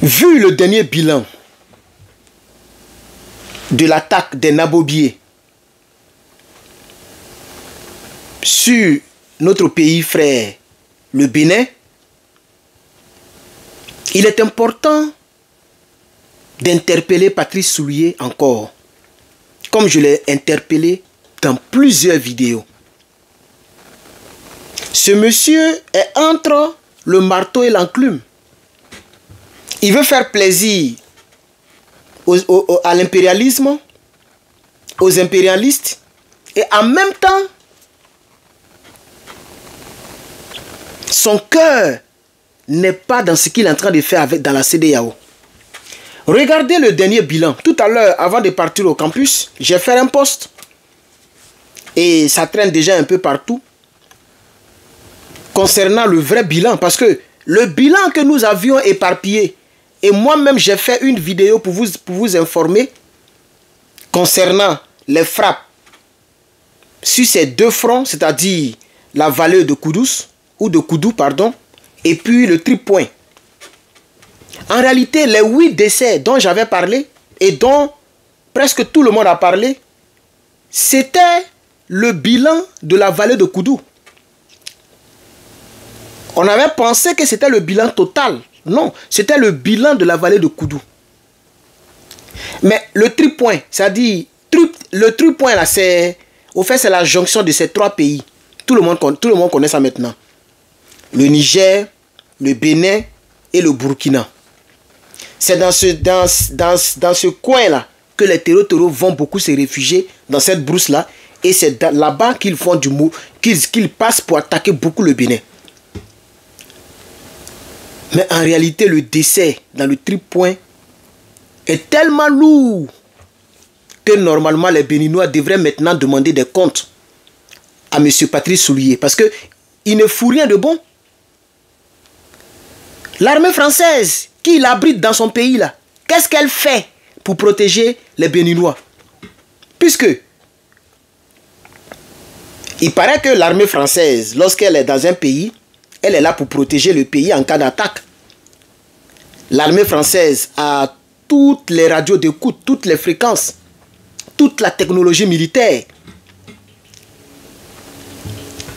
Vu le dernier bilan de l'attaque des Nabobiers sur notre pays frère, le Bénin, il est important d'interpeller Patrice Soulier encore, comme je l'ai interpellé dans plusieurs vidéos. Ce monsieur est entre le marteau et l'enclume. Il veut faire plaisir à l'impérialisme, aux impérialistes, et en même temps, son cœur n'est pas dans ce qu'il est en train de faire dans la CEDEAO. Regardez le dernier bilan. Tout à l'heure, avant de partir au campus, j'ai fait un post. Et ça traîne déjà un peu partout. Concernant le vrai bilan. Parce que le bilan que nous avions éparpillé, et moi-même j'ai fait une vidéo pour vous informer concernant les frappes sur ces deux fronts, c'est-à-dire la vallée de Koudous, ou de Koudou, pardon, et puis le tripoint. En réalité, les 8 décès dont j'avais parlé, et dont presque tout le monde a parlé, c'était le bilan de la vallée de Koudou. On avait pensé que c'était le bilan total. Non, c'était le bilan de la vallée de Koudou. Mais le tripoint, c'est-à-dire, le tripoint là, c'est, au fait, c'est la jonction de ces 3 pays. Tout le monde connaît ça maintenant. Le Niger, le Bénin et le Burkina. C'est dans ce coin-là que les terreaux vont beaucoup se réfugier, dans cette brousse-là. Et c'est là-bas qu'ils font qu'ils passent pour attaquer beaucoup le Bénin. Mais en réalité, le décès dans le tripoint est tellement lourd que normalement les Béninois devraient maintenant demander des comptes à M. Patrice Soulier. Parce qu'il ne fout rien de bon. L'armée française qui l'abrite dans son pays là, qu'est-ce qu'elle fait pour protéger les Béninois? Puisque il paraît que l'armée française, lorsqu'elle est dans un pays, elle est là pour protéger le pays en cas d'attaque. L'armée française a toutes les radios d'écoute, toutes les fréquences, toute la technologie militaire.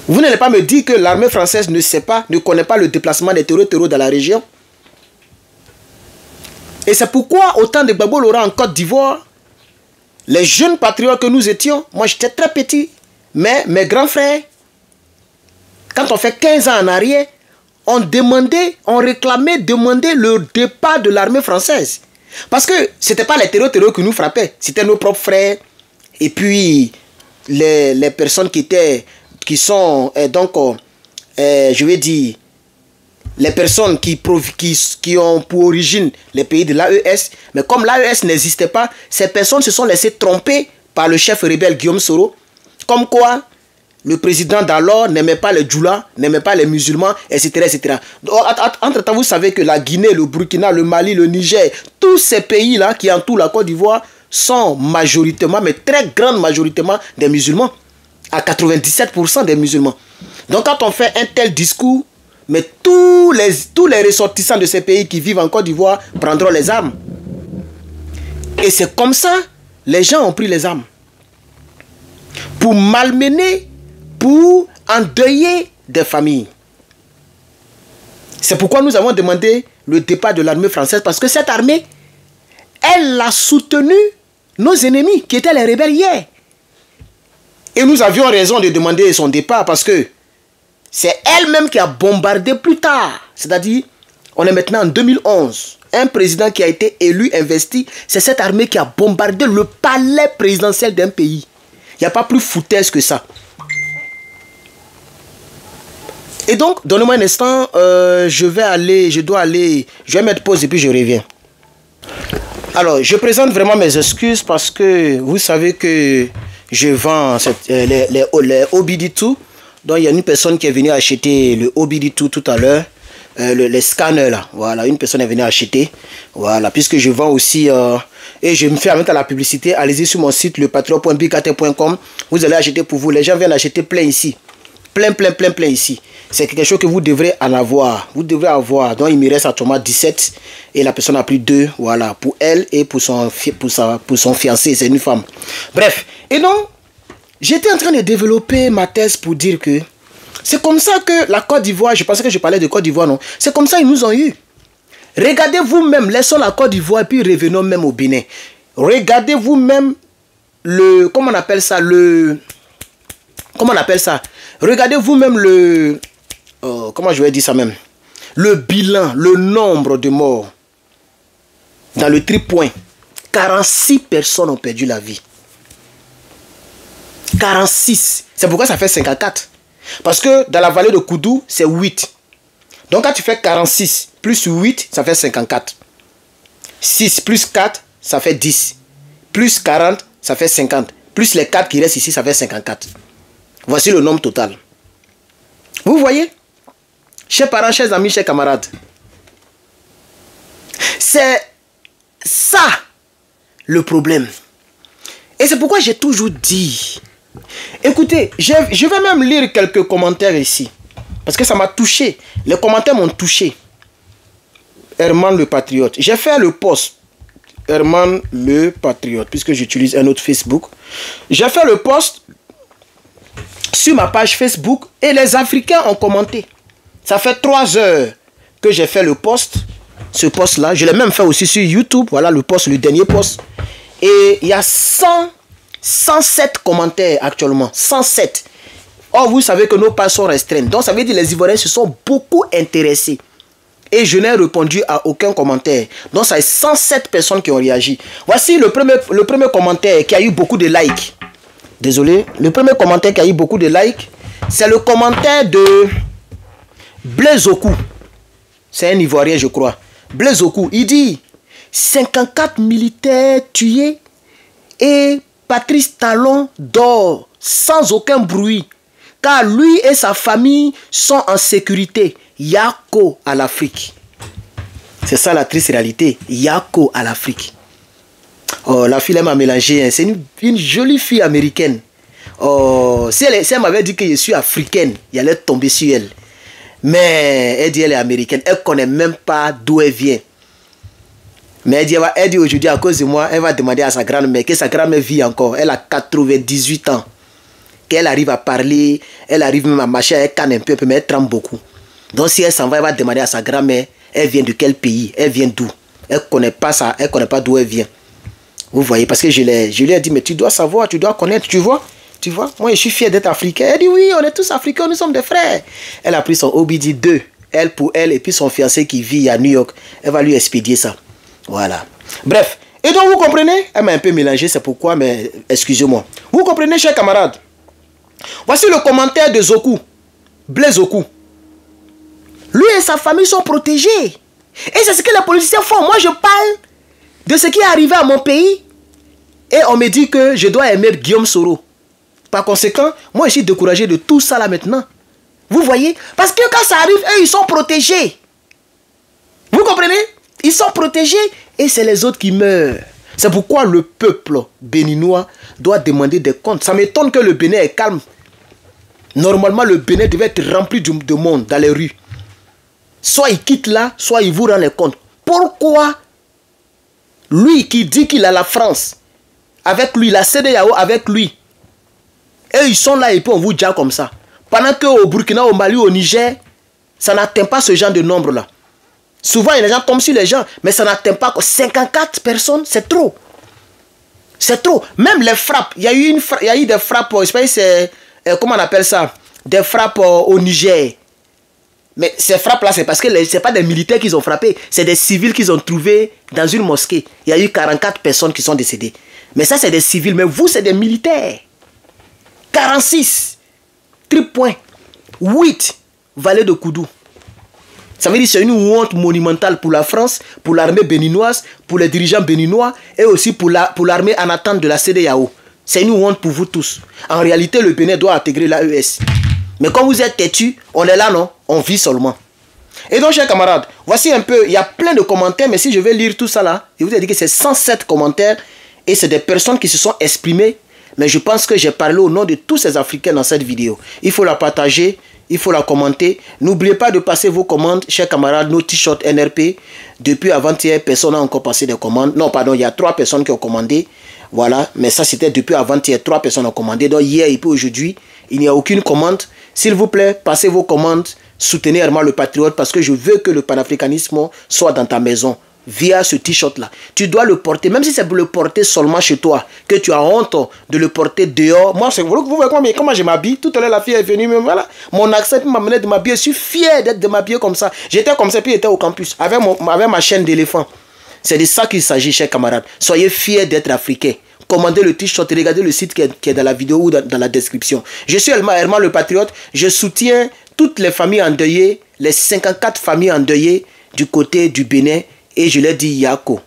Vous n'allez pas me dire que l'armée française ne connaît pas le déplacement des terreaux dans la région. Et c'est pourquoi, au temps de Gbagbo Laurent en Côte d'Ivoire, les jeunes patriotes que nous étions, moi j'étais très petit, mais mes grands frères, quand on fait 15 ans en arrière, on réclamait le départ de l'armée française. Parce que ce n'était pas les terreaux qui nous frappaient, c'était nos propres frères. Et puis, les personnes qui sont, je vais dire, les personnes qui ont pour origine les pays de l'AES. Mais comme l'AES n'existait pas, ces personnes se sont laissées tromper par le chef rebelle Guillaume Soro. Comme quoi, le président d'alors n'aimait pas les djoulas, n'aimait pas les musulmans, etc. etc. Entre-temps, vous savez que la Guinée, le Burkina, le Mali, le Niger, tous ces pays-là qui entourent la Côte d'Ivoire sont majoritairement, mais très grande majoritairement des musulmans. À 97% des musulmans. Donc quand on fait un tel discours, mais tous les ressortissants de ces pays qui vivent en Côte d'Ivoire prendront les armes. Et c'est comme ça, les gens ont pris les armes. Pour malmener, pour endeuiller des familles. C'est pourquoi nous avons demandé le départ de l'armée française, parce que cette armée, elle a soutenu nos ennemis, qui étaient les rebelles hier. Et nous avions raison de demander son départ, parce que c'est elle-même qui a bombardé plus tard. C'est-à-dire, on est maintenant en 2011. Un président qui a été élu, investi, c'est cette armée qui a bombardé le palais présidentiel d'un pays. Il n'y a pas plus foutaise que ça. Et donc, donnez-moi un instant, je vais mettre pause et puis je reviens. Alors, je présente vraiment mes excuses parce que vous savez que je vends les OBD2. Donc, il y a une personne qui est venue acheter le OBD2 tout à l'heure. Les scanners là. Voilà, une personne est venue acheter. Voilà, puisque je vends aussi... et je me fais en même temps la publicité. Allez-y sur mon site, lepatriot.bigate.com. Vous allez acheter pour vous. Les gens viennent acheter plein ici. plein ici. C'est quelque chose que vous devrez en avoir. Vous devrez avoir. Donc, il me reste actuellement 17. Et la personne a pris 2. Voilà. Pour elle et pour son fiancé. C'est une femme. Bref. Et donc, j'étais en train de développer ma thèse pour dire que c'est comme ça que la Côte d'Ivoire, je pensais que je parlais de Côte d'Ivoire, non. C'est comme ça qu'ils nous ont eu. Regardez vous-même, laissons la Côte d'Ivoire et puis revenons même au Bénin. Regardez vous-même le... Comment on appelle ça? Regardez vous-même le... comment je vais dire ça même? Le bilan, le nombre de morts. Dans le tripoint, 46 personnes ont perdu la vie. 46. C'est pourquoi ça fait 54. Parce que dans la vallée de Koudou, c'est 8. Donc quand tu fais 46 plus 8, ça fait 54. 6 plus 4, ça fait 10. Plus 40, ça fait 50. Plus les 4 qui restent ici, ça fait 54. Voici le nombre total. Vous voyez? Chers parents, chers amis, chers camarades. C'est ça le problème. Et c'est pourquoi j'ai toujours dit... Écoutez, je vais même lire quelques commentaires ici. Parce que ça m'a touché. Les commentaires m'ont touché. Herman le Patriote. J'ai fait le post. Herman le Patriote. Puisque j'utilise un autre Facebook. J'ai fait le post sur ma page Facebook. Et les Africains ont commenté. Ça fait 3 heures que j'ai fait le post. Ce post-là. Je l'ai même fait aussi sur YouTube. Voilà le post, le dernier post. Et il y a 107 commentaires actuellement. 107. Or, vous savez que nos pages sont restreintes. Donc, ça veut dire que les Ivoiriens se sont beaucoup intéressés. Et je n'ai répondu à aucun commentaire. Donc, ça fait 107 personnes qui ont réagi. Voici le premier commentaire qui a eu beaucoup de likes. Désolé. Le premier commentaire qui a eu beaucoup de likes, c'est le commentaire de Blaise Okou. C'est un Ivoirien, je crois. Blaise Okou, il dit 54 militaires tués et Patrice Talon dort sans aucun bruit, car lui et sa famille sont en sécurité. Yako à l'Afrique. C'est ça la triste réalité. Yako à l'Afrique. Oh, la fille, elle m'a mélangé. Hein. C'est une jolie fille américaine. Oh, si elle m'avait dit que je suis africaine, il allait tomber sur elle. Mais elle dit qu'elle est américaine. Elle ne connaît même pas d'où elle vient. Mais elle dit aujourd'hui, à cause de moi, elle va demander à sa grand-mère que sa grand-mère vit encore. Elle a 98 ans. Qu'elle arrive à parler, elle arrive même à marcher, elle canne un peu, mais elle tremble beaucoup. Donc si elle s'en va, elle va demander à sa grand-mère, elle vient de quel pays, elle vient d'où. Elle ne connaît pas ça, elle ne connaît pas d'où elle vient. Vous voyez, parce que je lui ai dit, mais tu dois savoir, tu dois connaître, tu vois. Tu vois, moi je suis fier d'être africain. Elle dit oui, on est tous africains, nous sommes des frères. Elle a pris son OBD 2, elle pour elle, et puis son fiancé qui vit à New York. Elle va lui expédier ça. Voilà. Bref. Et donc vous comprenez? Elle m'a un peu mélangé, c'est pourquoi, mais excusez-moi. Vous comprenez, chers camarades? Voici le commentaire de Zoku. Blaise Okou. Lui et sa famille sont protégés. Et c'est ce que les politiciens font. Moi je parle de ce qui est arrivé à mon pays. Et on me dit que je dois aimer Guillaume Soro. Par conséquent, moi je suis découragé de tout ça là maintenant. Vous voyez? Parce que quand ça arrive, eux ils sont protégés. Vous comprenez? Ils sont protégés et c'est les autres qui meurent. C'est pourquoi le peuple béninois doit demander des comptes. Ça m'étonne que le Bénin est calme. Normalement, le Bénin devait être rempli de monde dans les rues. Soit il quitte là, soit il vous rend les comptes. Pourquoi lui qui dit qu'il a la France, avec lui, la CEDEAO avec lui, et ils sont là et puis on vous dit comme ça. Pendant qu'au Burkina, au Mali, au Niger, ça n'atteint pas ce genre de nombre-là. Souvent, les gens tombent sur les gens, mais ça n'atteint pas 54 personnes, c'est trop. C'est trop. Même les frappes, il y a eu des frappes, je sais pas si c'est, comment on appelle ça, des frappes au Niger. Mais ces frappes-là, c'est parce que ce n'est pas des militaires qui ont frappé, c'est des civils qu'ils ont trouvés dans une mosquée. Il y a eu 44 personnes qui sont décédées. Mais ça, c'est des civils, mais vous, c'est des militaires. 46, tripoint, 8, vallée de Koudou. Ça veut dire que c'est une honte monumentale pour la France, pour l'armée béninoise, pour les dirigeants béninois et aussi pour l'armée en attente de la CEDEAO. C'est une honte pour vous tous. En réalité, le Bénin doit intégrer l'AES. Mais quand vous êtes têtus, on est là, non? On vit seulement. Et donc, chers camarades, voici un peu, il y a plein de commentaires, mais si je vais lire tout ça là, je vous ai dit que c'est 107 commentaires et c'est des personnes qui se sont exprimées. Mais je pense que j'ai parlé au nom de tous ces Africains dans cette vidéo. Il faut la partager, il faut la commenter. N'oubliez pas de passer vos commandes, chers camarades, nos t-shirts NRP. Depuis avant-hier, personne n'a encore passé des commandes. Non, pardon, il y a 3 personnes qui ont commandé. Voilà, mais ça c'était depuis avant-hier, 3 personnes ont commandé. Donc hier et puis aujourd'hui, il n'y a aucune commande. S'il vous plaît, passez vos commandes. Soutenez Herman le Patriote parce que je veux que le panafricanisme soit dans ta maison. Via ce t-shirt-là. Tu dois le porter, même si c'est pour le porter seulement chez toi, que tu as honte de le porter dehors. Moi, vous voyez comment je m'habille. Tout à l'heure, la fille est venue, mais voilà. Mon accent m'amenait de m'habiller. Je suis fier d'être de m'habiller comme ça. J'étais comme ça, puis j'étais au campus, avec ma chaîne d'éléphant. C'est de ça qu'il s'agit, chers camarades. Soyez fiers d'être africains. Commandez le t-shirt, regardez le site qui est dans la vidéo ou dans la description. Je suis Herman le Patriote. Je soutiens toutes les familles endeuillées, les 54 familles endeuillées du côté du Bénin. Et je leur dis Yako.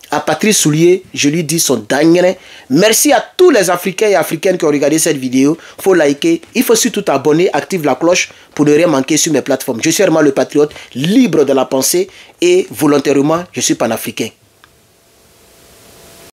À Patrice Soulier, je lui dis son dernier. Merci à tous les Africains et Africaines qui ont regardé cette vidéo. Il faut liker, il faut surtout t'abonner, active la cloche pour ne rien manquer sur mes plateformes. Je suis Herman le Patriote, libre de la pensée et volontairement, je suis panafricain.